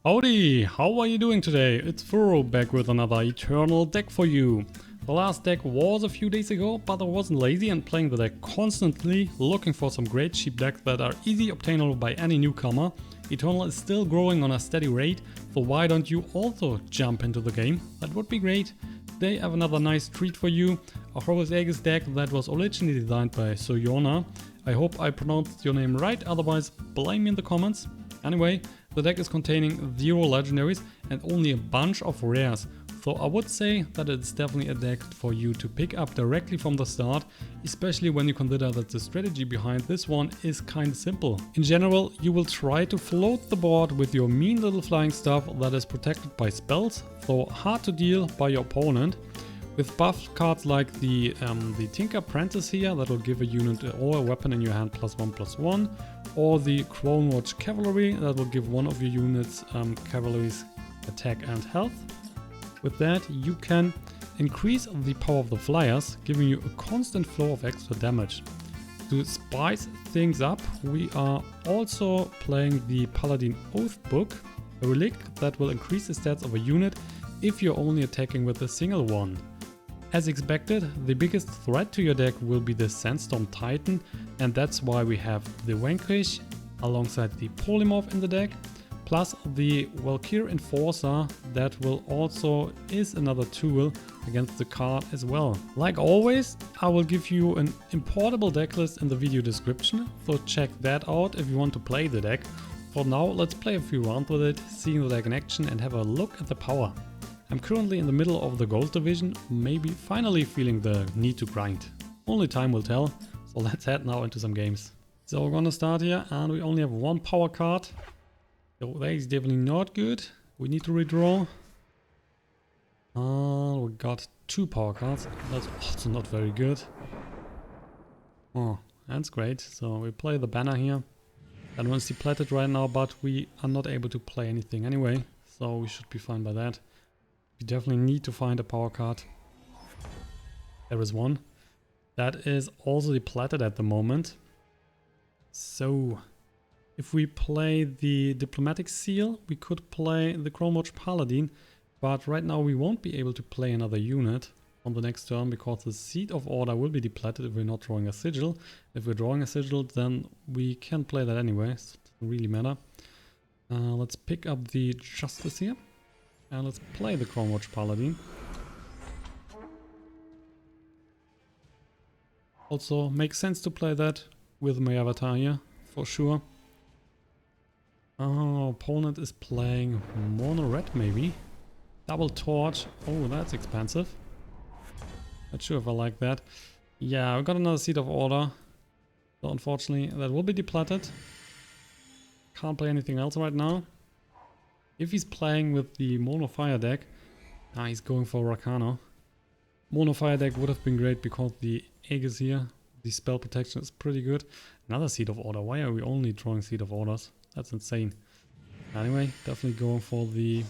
Howdy, how are you doing today? It's Furo back with another Eternal deck for you. The last deck was a few days ago, but I wasn't lazy and playing the deck constantly, looking for some great cheap decks that are easy obtainable by any newcomer. Eternal is still growing on a steady rate, so why don't you also jump into the game? That would be great. Today I have another nice treat for you, a HOORU AEGIS deck that was originally designed by Soyona. I hope I pronounced your name right, otherwise blame me in the comments. Anyway, the deck is containing 0 legendaries and only a bunch of rares, so I would say that it's definitely a deck for you to pick up directly from the start, especially when you consider that the strategy behind this one is kinda simple. In general, you will try to float the board with your mean little flying stuff that is protected by spells, so hard to deal by your opponent. With buff cards like the Tinker Apprentice here, that will give a unit or a weapon in your hand +1/+1, or the Crownwatch Cavalry, that will give one of your units cavalry's attack and health. With that, you can increase the power of the flyers, giving you a constant flow of extra damage. To spice things up, we are also playing the Paladin Oathbook, a relic that will increase the stats of a unit if you're only attacking with a single one. As expected, the biggest threat to your deck will be the Sandstorm Titan, and that's why we have the Vanquish alongside the Polymorph in the deck, plus the Waykeeper Enforcer that will also is another tool against the card as well. Like always, I will give you an importable deck list in the video description, so check that out if you want to play the deck. For now, let's play a few rounds with it, seeing the deck in action and have a look at the power. I'm currently in the middle of the gold division, maybe finally feeling the need to grind. Only time will tell, so let's head now into some games. So we're gonna start here, and we only have one power card. So that is definitely not good. We need to redraw. We got 2 power cards. That's also not very good. Oh, that's great. So we play the banner here. That one's depleted right now, but we are not able to play anything anyway, so we should be fine by that. We definitely need to find a power card. There is one. That is also depleted at the moment. So, if we play the Diplomatic Seal, we could play the Crownwatch Paladin, but right now we won't be able to play another unit on the next turn because the Seat of Order will be depleted if we're not drawing a sigil. If we're drawing a sigil, then we can play that anyway, so it doesn't really matter. Let's pick up the Justice here. And let's play the Crownwatch Paladin. Also makes sense to play that with my avatar here, for sure. Our opponent is playing mono red maybe. Double torch. Oh, that's expensive. Not sure if I like that. Yeah, we got another Seat of Order. So unfortunately that will be depleted. Can't play anything else right now. If he's playing with the Mono Fire deck, he's going for Rakano. Mono Fire deck would have been great because the Aegis here, the spell protection is pretty good. Another Seat of Order. Why are we only drawing Seat of Orders? That's insane. Anyway, definitely going for the...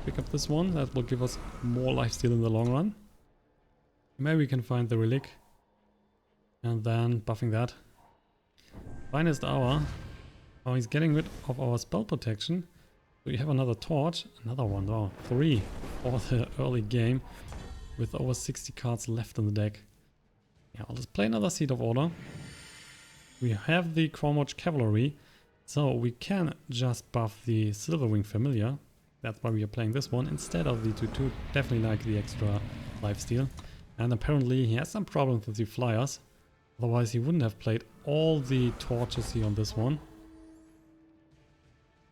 Pick up this one. That will give us more lifesteal in the long run. Maybe we can find the relic. And then buffing that. Finest hour. Oh, he's getting rid of our spell protection. We have another torch, another one, oh, 3 for the early game with over 60 cards left in the deck. Yeah, let's play another Seat of Order. We have the Crownwatch Cavalry, so we can just buff the Silverwing Familiar. That's why we are playing this one instead of the 2/2. Definitely like the extra lifesteal. And apparently he has some problems with the flyers. Otherwise he wouldn't have played all the torches here on this one.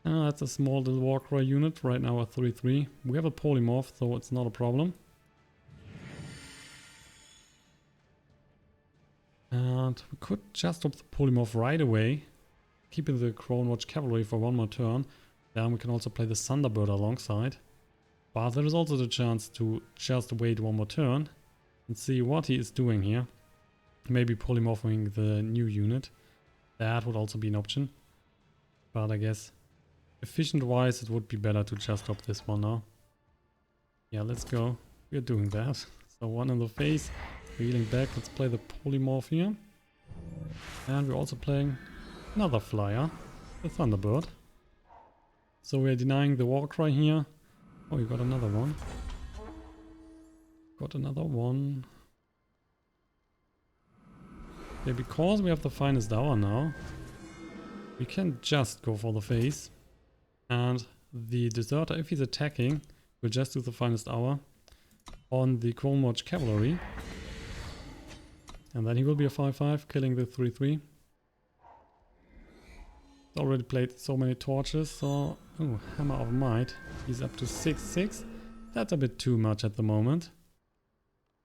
That's a small little Warcry unit, right now at 3/3. We have a Polymorph, so it's not a problem. And we could just drop the Polymorph right away, keeping the Crownwatch Cavalry for one more turn. Then we can also play the Thunderbird alongside. But there is also the chance to just wait one more turn and see what he is doing here. Maybe polymorphing the new unit. That would also be an option. But I guess... efficient wise, it would be better to just drop this one now. Yeah, let's go. We're doing that. So one in the face, healing back. Let's play the Polymorph here. And we're also playing another flyer, the Thunderbird. So we're denying the Warcry here. Oh, you got another one. Got another one. Okay, because we have the finest hour now, we can just go for the face. And the deserter, if he's attacking, will just do the finest hour on the Crownwatch cavalry. And then he will be a 5-5, killing the 3-3. Already played so many torches, so... Oh, Hammer of Might. He's up to 6-6. That's a bit too much at the moment.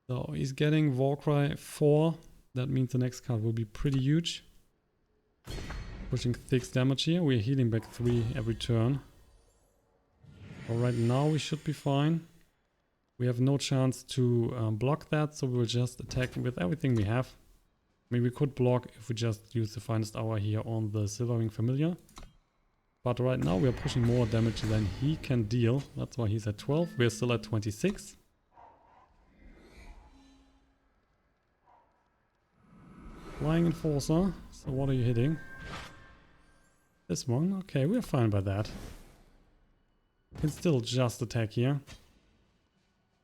So he's getting Warcry 4. That means the next card will be pretty huge. Pushing 6 damage here. We're healing back 3 every turn. So right now we should be fine. We have no chance to block that, so we'll just attack with everything we have. I mean, we could block if we just use the finest hour here on the Silverwing familiar. But right now we are pushing more damage than he can deal. That's why he's at 12. We're still at 26. Flying Enforcer. So what are you hitting? This one? Okay, we're fine by that. Can still just attack here.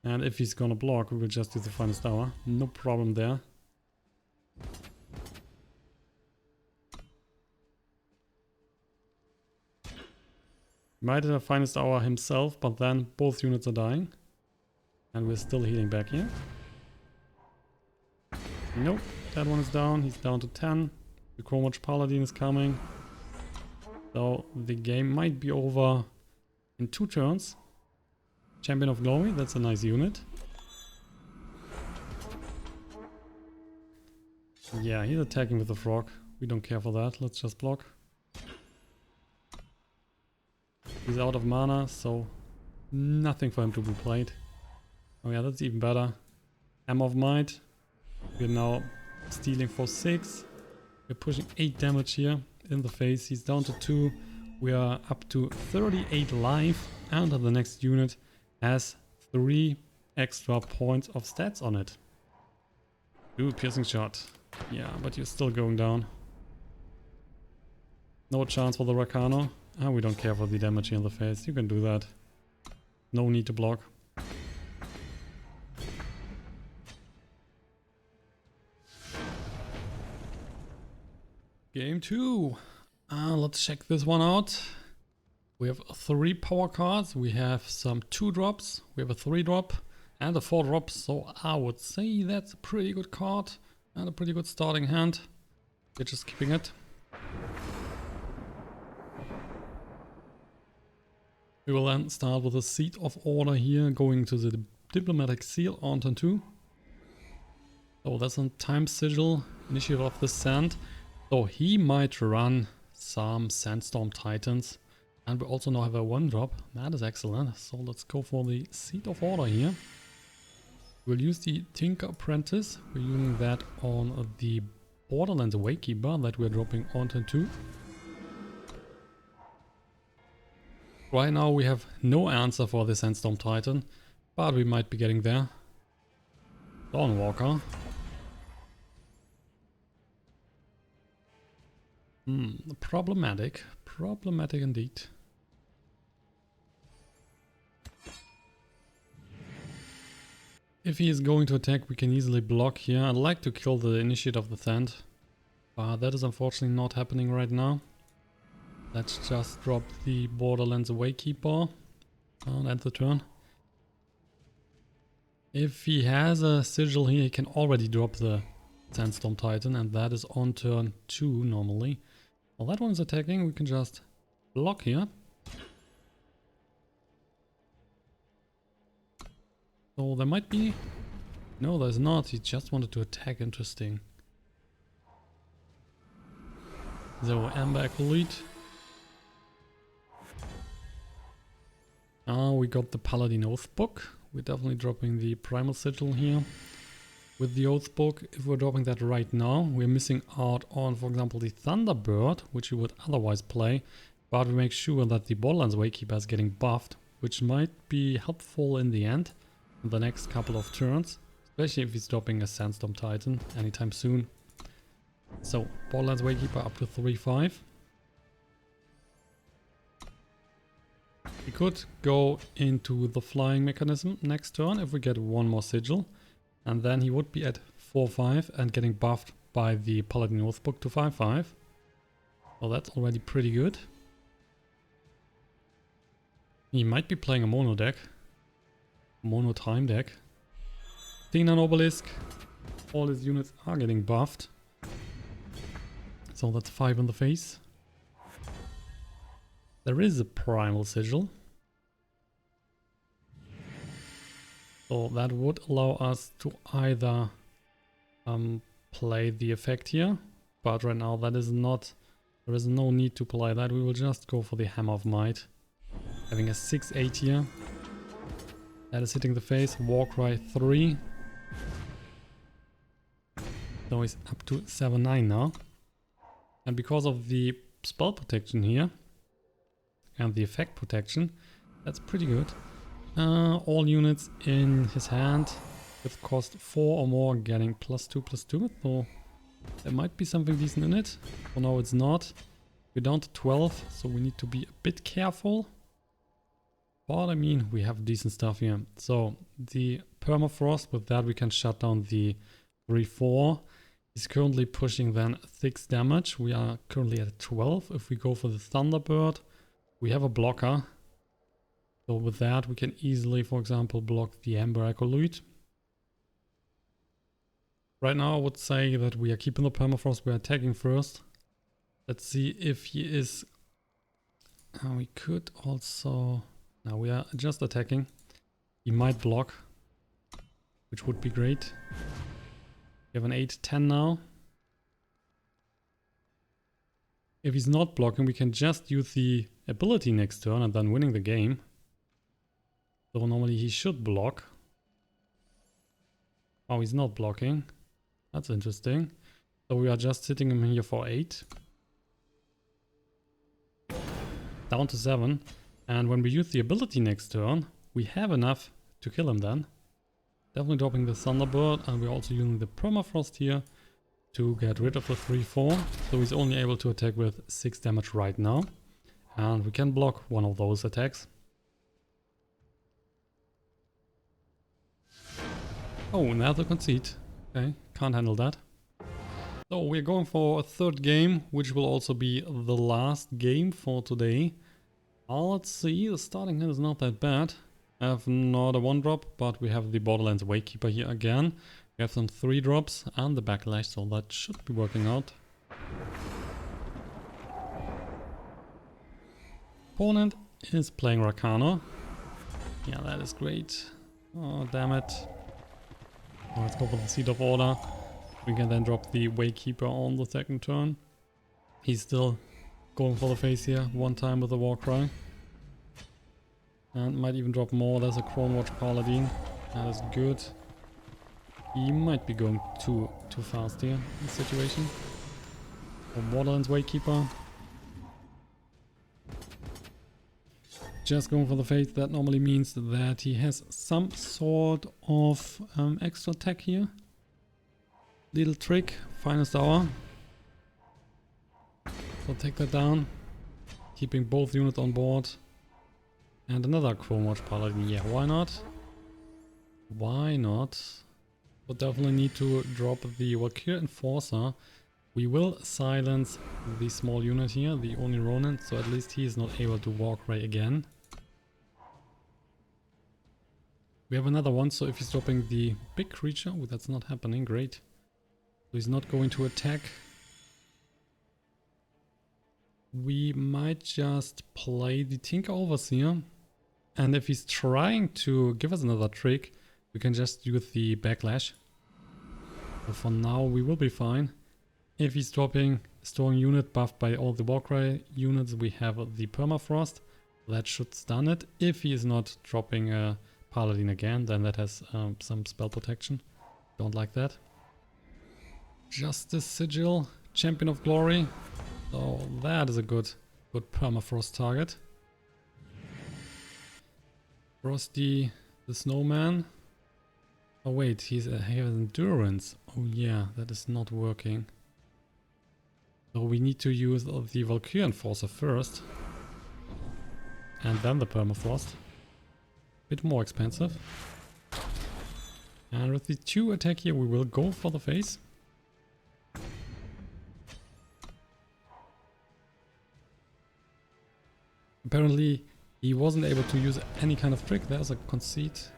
And if he's gonna block, we will just do the finest hour. No problem there. Might have finest hour himself, but then both units are dying. And we're still healing back here. Nope, that one is down. He's down to 10. The Crownwatch Paladin is coming. So the game might be over in 2 turns. Champion of Glory, that's a nice unit. Yeah, he's attacking with the frog. We don't care for that. Let's just block. He's out of mana, so nothing for him to be played. Oh yeah, that's even better. Hammer of Might. We're now stealing for 6. We're pushing 8 damage here in the face. He's down to 2. We are up to 38 life. And the next unit has 3 extra points of stats on it. Ooh, piercing shot. Yeah, but you're still going down. No chance for the Rakano. Ah, we don't care for the damage here in the face. You can do that. No need to block. Game 2. Let's check this one out. We have 3 power cards. We have some 2 drops. We have a 3 drop and a 4 drop. So I would say that's a pretty good card and a pretty good starting hand. We're just keeping it. We will then start with a Seat of Order here, going to the Diplomatic Seal on turn 2. So that's a Time Sigil, Initiative of the Sand. So he might run some Sandstorm Titans. And we also now have a 1 drop. That is excellent. So let's go for the Seat of Order here. We'll use the Tinker Apprentice. We're using that on the Borderlands Waykeeper that we're dropping on turn 2. Right now we have no answer for the Sandstorm Titan, but we might be getting there. Dawnwalker. Problematic. Problematic indeed. If he is going to attack, we can easily block here. I'd like to kill the Initiate of the Sand, but that is unfortunately not happening right now. Let's just drop the Borderlands Waykeeper and end the turn. If he has a sigil here, he can already drop the Sandstorm Titan, and that is on turn 2 normally. While that one is attacking, we can just block here. So there might be... No, there's not. He just wanted to attack. Interesting. So, Amber Acolyte. We got the Paladin Oathbook. We're definitely dropping the Primal Sigil here. With the Oathbook, if we're dropping that right now, we're missing out on, for example, the Thunderbird, which we would otherwise play. But we make sure that the Borderlands Waykeeper is getting buffed, which might be helpful in the end, in the next couple of turns. Especially if he's dropping a Sandstorm Titan anytime soon. So, Borderlands Waykeeper up to 3-5. could go into the flying mechanism next turn if we get one more sigil. And then he would be at 4-5 and getting buffed by the Paladin Oathbook to 5-5. Well, that's already pretty good. He might be playing a mono deck. Mono time deck. Tingnan Obelisk. All his units are getting buffed. So that's 5 in the face. There is a Primal Sigil. So that would allow us to either play the effect here. But right now that is not... There is no need to play that. We will just go for the Hammer of Might. Having a 6-8 here. That is hitting the face. Warcry 3. So he's up to 7-9 now. And because of the spell protection here and the effect protection, that's pretty good. All units in his hand with cost 4 or more getting +2/+2. So there might be something decent in it. For now it's not. We're down to 12, so we need to be a bit careful. But I mean, we have decent stuff here. So the Permafrost, with that we can shut down the 3-4. He's currently pushing then 6 damage. We are currently at 12. If we go for the Thunderbird, we have a blocker. So with that we can easily, for example, block the Amber Acolyte. Right now I would say that we are keeping the Permafrost, we are attacking first. Let's see if he is... we could also... Now we are just attacking. He might block, which would be great. We have an 8-10 now. If he's not blocking, we can just use the ability next turn and then winning the game. So normally he should block. Oh, he's not blocking. That's interesting. So we are just sitting him here for 8. Down to 7. And when we use the ability next turn, we have enough to kill him then. Definitely dropping the Thunderbird, and we're also using the Permafrost here to get rid of the 3-4. So he's only able to attack with 6 damage right now. And we can block one of those attacks. Oh, another concede. Okay, can't handle that. So we're going for a third game, which will also be the last game for today. Let's see, the starting hand is not that bad. I have not a 1-drop, but we have the Borderlands Waykeeper here again. We have some 3-drops and the Backlash, so that should be working out. Opponent is playing Rakana. Yeah, that is great. Oh, damn it. Let's go for the Seat of Order. We can then drop the Waykeeper on the second turn. He's still going for the face here, one time with the Warcry. And might even drop more. There's a Crownwatch Paladin. That is good. He might be going too fast here in this situation. So Borderlands Waykeeper. Just going for the face. That normally means that he has some sort of extra attack here. Little trick. Finest hour. So take that down. Keeping both units on board. And another Crownwatch Paladin. Yeah, why not? Why not? But definitely need to drop the Valkyrie Enforcer. We will silence the small unit here, the only Ronin, so at least he is not able to walk right again. We have another one, so if he's dropping the big creature, oh, that's not happening, great. So he's not going to attack. We might just play the Tinker Overseer. And if he's trying to give us another trick, we can just use the Backlash. So for now we will be fine. If he's dropping strong unit buffed by all the Warcry units, we have the Permafrost. That should stun it. If he is not dropping a Paladin again, then that has some spell protection. Don't like that. Justice Sigil, Champion of Glory. So that is a good Permafrost target. Frosty the Snowman. Oh wait, he has endurance. Oh yeah, that is not working. So we need to use the Valkyrie Enforcer first. And then the Permafrost. Bit more expensive. And with the 2 attack here, we will go for the face. Apparently, he wasn't able to use any kind of trick. There's a conceit.